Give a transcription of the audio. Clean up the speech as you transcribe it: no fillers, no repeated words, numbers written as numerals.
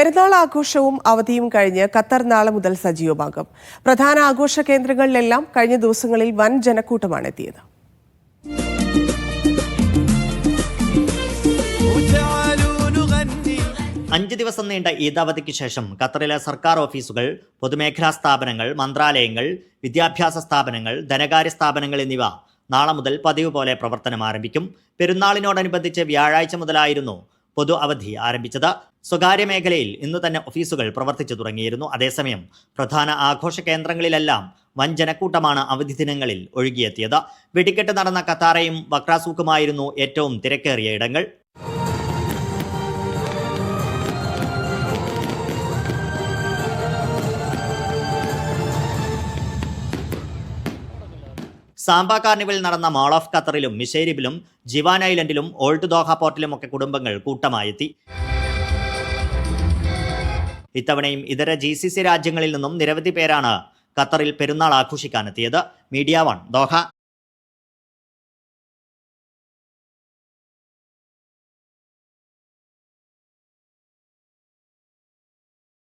പെരുന്നാൾ ആഘോഷവും അവധിയും കഴിഞ്ഞ് ഖത്തർ നാളെ മുതൽ സജീവമാകും. പ്രധാന ആഘോഷ കേന്ദ്രങ്ങളിലെല്ലാം കഴിഞ്ഞ ദിവസങ്ങളിൽ വൻ ജനക്കൂട്ടമാണ് എത്തിയത്. അഞ്ച് ദിവസം നീണ്ട ഈദ് അവധിക്ക് ശേഷം ഖത്തറിലെ സർക്കാർ ഓഫീസുകൾ, പൊതുമേഖലാ സ്ഥാപനങ്ങൾ, മന്ത്രാലയങ്ങൾ, വിദ്യാഭ്യാസ സ്ഥാപനങ്ങൾ, ധനകാര്യ സ്ഥാപനങ്ങൾ എന്നിവ നാളെ മുതൽ പതിവ് പോലെ പ്രവർത്തനം ആരംഭിക്കും. പെരുന്നാളിനോടനുബന്ധിച്ച് വ്യാഴാഴ്ച മുതലായിരുന്നു പൊതു അവധി ആരംഭിച്ചത്. സ്വകാര്യ മേഖലയിൽ ഇന്ന് തന്നെ ഓഫീസുകൾ പ്രവർത്തിച്ചു തുടങ്ങിയിരുന്നു. അതേസമയം പ്രധാന ആഘോഷ കേന്ദ്രങ്ങളിലെല്ലാം വൻ ജനക്കൂട്ടമാണ് അവധി ദിനങ്ങളിൽ ഒഴുകിയെത്തിയത്. വെടിക്കെട്ട് നടന്ന ഖത്താറയും വക്രാസൂക്കുമായിരുന്നു ഏറ്റവും തിരക്കേറിയ ഇടങ്ങൾ. സാംബ കാർണിവൽ നടന്ന മാൾ ഓഫ് ഖത്തറിലും മിഷേരിബിലും ജിവാൻ ഐലൻഡിലും ഓൾഡ് ദോഹ പോർട്ടിലും ഒക്കെ കുടുംബങ്ങൾ കൂട്ടമായെത്തി. ഇത്തവണയും ഇതര GCC രാജ്യങ്ങളിൽ നിന്നും നിരവധി പേരാണ് ഖത്തറിൽ പെരുന്നാൾ ആഘോഷിക്കാനെത്തിയത്. Media 1 Doha.